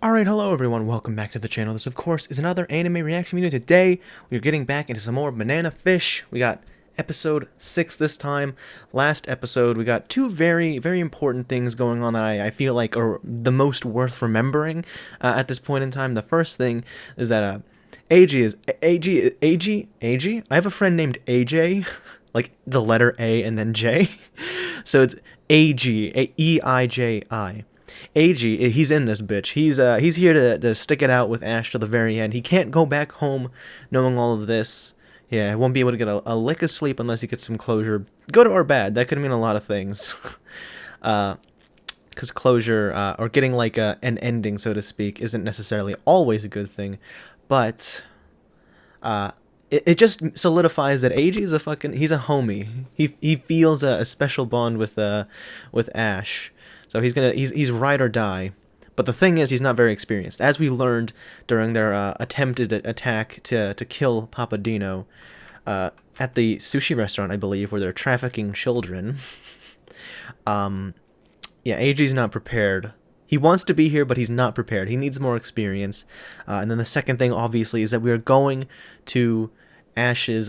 Alright, hello everyone, welcome back to the channel. This, of course, is another anime reaction video. Today, we're getting back into some more Banana Fish. We got episode 6 this time. Last episode, we got two very, very important things going on that I feel like are the most worth remembering at this point in time. The first thing is that AG? I have a friend named AJ, like the letter A and then J. So it's AG, E-I-J-I. AG, he's in this bitch. He's here to stick it out with Ash to the very end. He can't go back home knowing all of this. Yeah, he won't be able to get a lick of sleep unless he gets some closure. Good or bad, that could mean a lot of things. Because closure, or getting like an ending, so to speak, isn't necessarily always a good thing. But it just solidifies that AG is he's a homie. He feels a special bond with Ash. So he's ride or die. But the thing is, he's not very experienced. As we learned during their attempted attack to kill Papa Dino at the sushi restaurant, I believe, where they're trafficking children. Yeah, AG's not prepared. He wants to be here, but he's not prepared. He needs more experience. And then the second thing, obviously, is that we are going to Ash's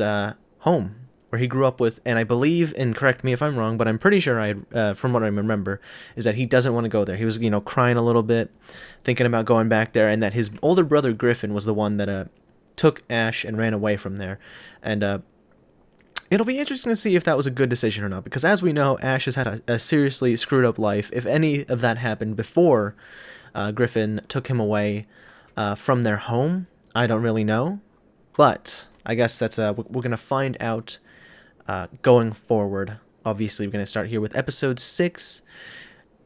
home, where he grew up with, and I believe, and correct me if I'm wrong, but I'm pretty sure from what I remember, is that he doesn't want to go there. He was, crying a little bit, thinking about going back there, and that his older brother Griffin was the one that took Ash and ran away from there. And it'll be interesting to see if that was a good decision or not, because as we know, Ash has had a seriously screwed up life. If any of that happened before Griffin took him away from their home, I don't really know, but I guess that's we're gonna find out going forward. Obviously, we're going to start here with episode 6.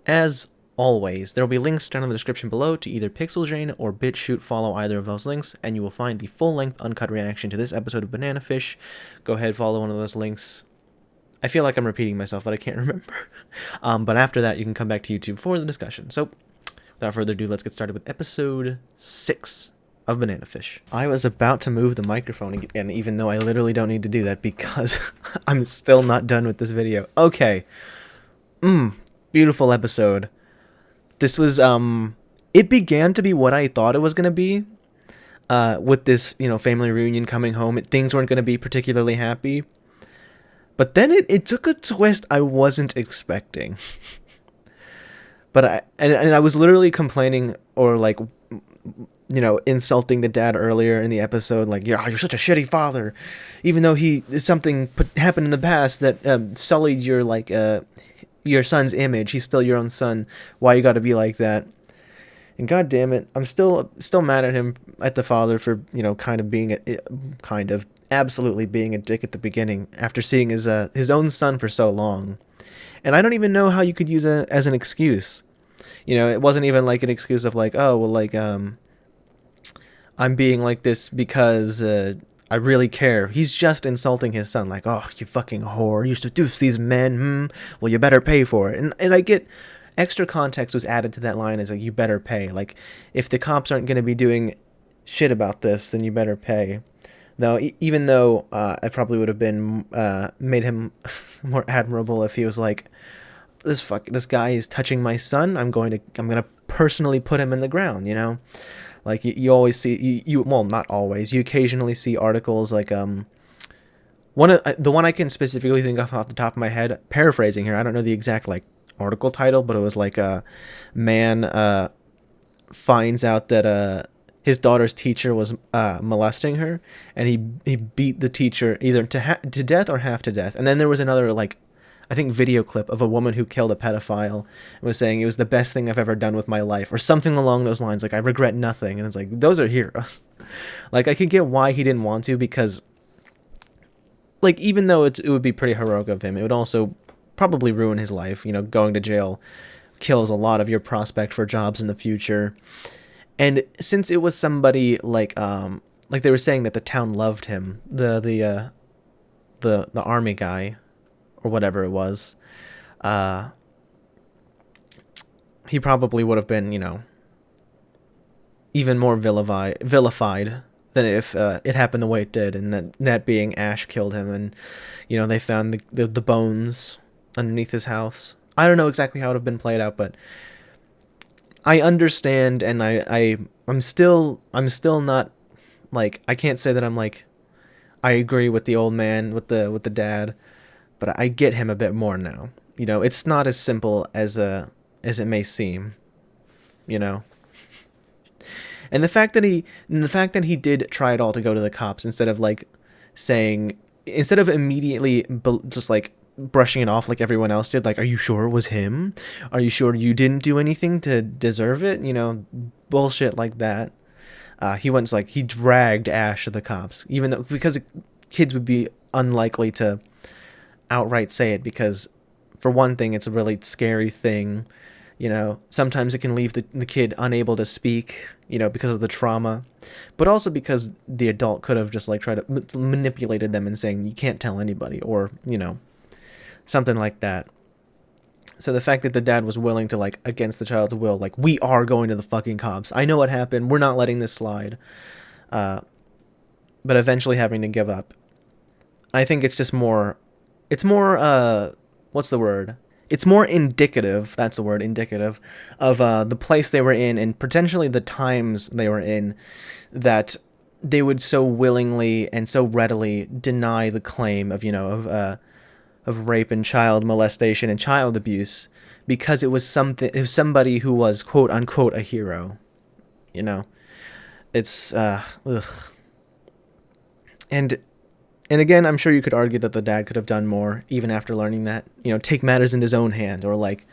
As always, there will be links down in the description below to either Pixel Jane or BitChute. Follow either of those links, and you will find the full-length uncut reaction to this episode of Banana Fish. Go ahead, follow one of those links. I feel like I'm repeating myself, but I can't remember. But after that, you can come back to YouTube for the discussion. So, without further ado, let's get started with episode 6 of Banana Fish. I was about to move the microphone again, even though I literally don't need to do that because I'm still not done with this video. Okay. Beautiful episode. This was, it began to be what I thought it was going to be, with this, family reunion coming home. Things weren't going to be particularly happy. But then it took a twist I wasn't expecting. But I was literally complaining or like, insulting the dad earlier in the episode, like, yeah, you're such a shitty father, even though something happened in the past that sullied your son's image. He's still your own son. Why you got to be like that? And god damn it, I'm still mad at him, at the father, for absolutely being a dick at the beginning after seeing his own son for so long. And I don't even know how you could use it as an excuse. It wasn't even like an excuse of like, oh well, like I'm being like this because I really care. He's just insulting his son, like, oh, you fucking whore, you seduce these men, well, you better pay for it. And I get extra context was added to that line as like, you better pay. Like, if the cops aren't going to be doing shit about this, then you better pay. Now, even though I probably would have been made him more admirable if he was like, this guy is touching my son, I'm gonna personally put him in the ground, Like, you always see, well, not always, you occasionally see articles like, the one I can specifically think of off the top of my head, paraphrasing here, I don't know the exact, like, article title, but it was like a man, finds out that, his daughter's teacher was, molesting her, and he beat the teacher either to death or half to death. And then there was another, like, I think video clip of a woman who killed a pedophile and was saying it was the best thing I've ever done with my life, or something along those lines. Like, I regret nothing. And it's like, those are heroes. Like, I could get why he didn't want to, because, like, even though it would be pretty heroic of him, it would also probably ruin his life. Going to jail kills a lot of your prospect for jobs in the future. And since it was somebody like they were saying that the town loved him, the army guy, or whatever it was, he probably would have been, even more vilified than if it happened the way it did, and that being Ash killed him, and, they found the bones underneath his house. I don't know exactly how it would have been played out, but I understand, and I'm still not like, I can't say that I'm like, I agree with the old man, with the dad, but I get him a bit more now. You know, it's not as simple as it may seem. You know, and the fact that he did try it all to go to the cops instead of like saying, instead of immediately just like brushing it off like everyone else did, like, are you sure it was him? Are you sure you didn't do anything to deserve it? You know, bullshit like that. He went like, he dragged Ash to the cops, even though, because kids would be unlikely to outright say it, because for one thing, it's a really scary thing. You know, sometimes it can leave the kid unable to speak, you know, because of the trauma, but also because the adult could have just like tried to manipulated them and saying, you can't tell anybody, or, you know, something like that. So the fact that the dad was willing to, like, against the child's will, like, we are going to the fucking cops. I know what happened. We're not letting this slide. But eventually having to give up. I think it's just more, it's more, what's the word? It's more indicative, that's the word, indicative, of the place they were in and potentially the times they were in, that they would so willingly and so readily deny the claim of, you know, of rape and child molestation and child abuse, because it was somebody who was quote unquote a hero. You know, it's ugh. and and again, I'm sure you could argue that the dad could have done more even after learning that, you know, take matters in his own hand, or like,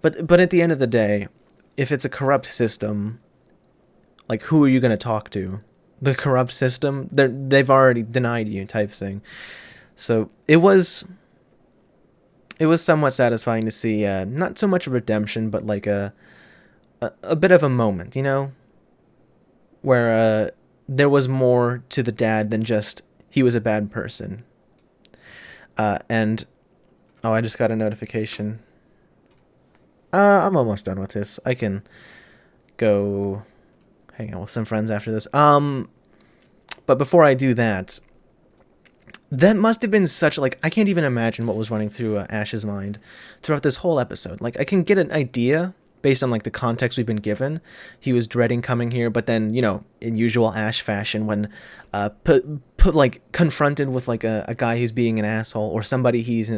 but at the end of the day, if it's a corrupt system, like, who are you going to talk to? The corrupt system, they've already denied you, type thing. So it was somewhat satisfying to see, not so much a redemption, but like a bit of a moment, you know, where there was more to the dad than just he was a bad person. And oh, I just got a notification. I'm almost done with this. I can go hang out with some friends after this. But before I do that, that must have been such, like, I can't even imagine what was running through Ash's mind throughout this whole episode. Like, I can get an idea based on like the context we've been given. He was dreading coming here, but then, you know, in usual Ash fashion, when put like confronted with like a guy who's being an asshole, or somebody he's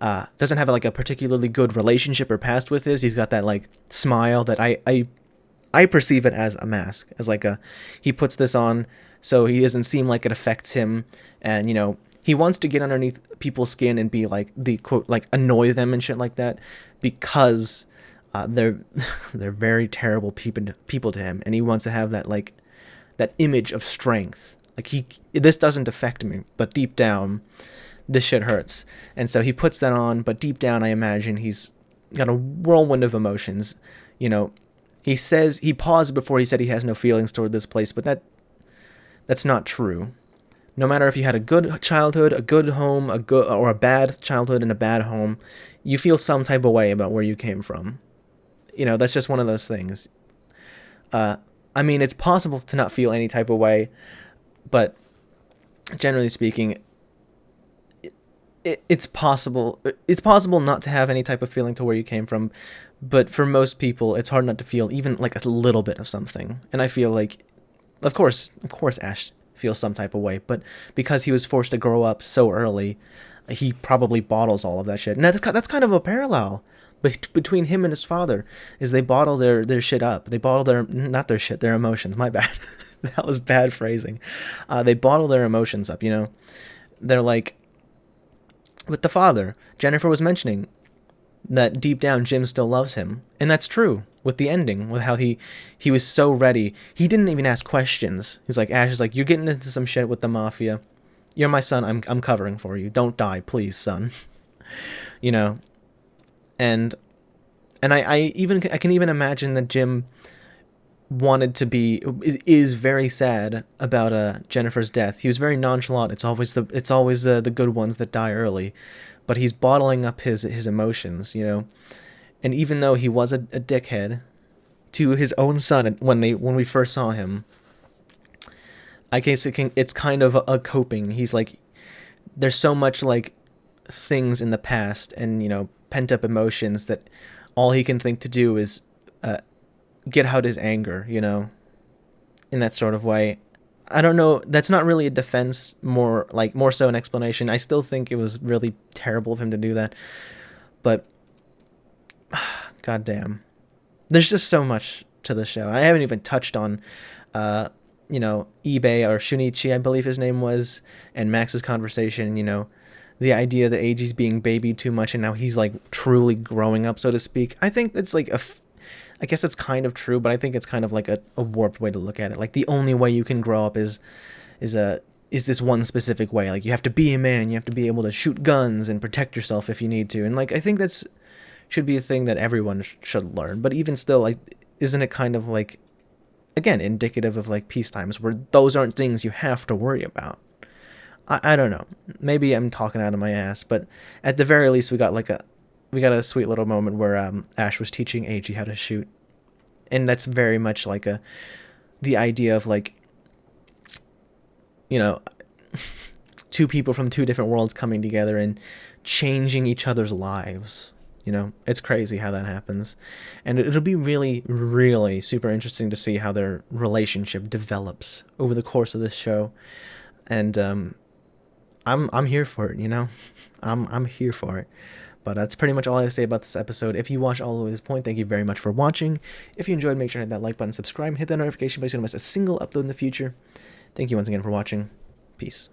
doesn't have like a particularly good relationship or past with, he's got that like smile that I perceive it as a mask, as like he puts this on so he doesn't seem like it affects him, and, you know, he wants to get underneath people's skin and be like the quote, like, annoy them and shit like that, because they're they're very terrible people to him, and he wants to have that, like, that image of strength. Like, this doesn't affect me, but deep down this shit hurts. And so he puts that on, but deep down I imagine he's got a whirlwind of emotions. You know, he paused before he said he has no feelings toward this place, but that's not true. No matter if you had a good childhood, a good home, or a bad childhood and a bad home, you feel some type of way about where you came from. You know, that's just one of those things. I mean, it's possible to not feel any type of way, but generally speaking, it's possible not to have any type of feeling to where you came from, but for most people, it's hard not to feel even like a little bit of something. And I feel like, of course, Ash feels some type of way, but because he was forced to grow up so early, he probably bottles all of that shit. And that's kind of a parallel between him and his father, is they bottle their shit up. They bottle their emotions. My bad. That was bad phrasing. They bottle their emotions up, you know. They're like, with the father, Jennifer was mentioning that deep down Jim still loves him, and that's true with the ending, with how he was so ready. He didn't even ask questions. He's like, Ash is like, you're getting into some shit with the mafia. You're my son. I'm covering for you. Don't die, please, son. You know, and I can even imagine that Jim is very sad about Jennifer's death. He was very nonchalant. It's always the good ones that die early, but he's bottling up his emotions, you know. And even though he was a dickhead to his own son when we first saw him, I guess it's kind of a coping. He's like, there's so much like things in the past and, you know, pent up emotions that all he can think to do is uh, get out his anger, in that sort of way. I don't know. That's not really a defense, more so an explanation. I still think it was really terrible of him to do that, but goddamn, there's just so much to the show. I haven't even touched on, uh, eBay or Shunichi, I believe his name was, and Max's conversation. The idea that Eiji's being babied too much and now he's like truly growing up, so to speak. I think it's like I guess it's kind of true, but I think it's kind of like a warped way to look at it. Like the only way you can grow up is this one specific way. Like you have to be a man, you have to be able to shoot guns and protect yourself if you need to. And like I think that's should be a thing that everyone should learn. But even still, like, isn't it kind of like, again, indicative of like peace times where those aren't things you have to worry about? I don't know. Maybe I'm talking out of my ass, but at the very least, we got a sweet little moment where Ash was teaching Eiji how to shoot, and that's very much like the idea of like, you know, two people from two different worlds coming together and changing each other's lives. It's crazy how that happens, and it'll be really, really super interesting to see how their relationship develops over the course of this show, and I'm here for it. I'm here for it. But that's pretty much all I have to say about this episode. If you watched all the way to this point, thank you very much for watching. If you enjoyed, make sure to hit that like button, subscribe, hit that notification bell so you don't miss a single upload in the future. Thank you once again for watching. Peace.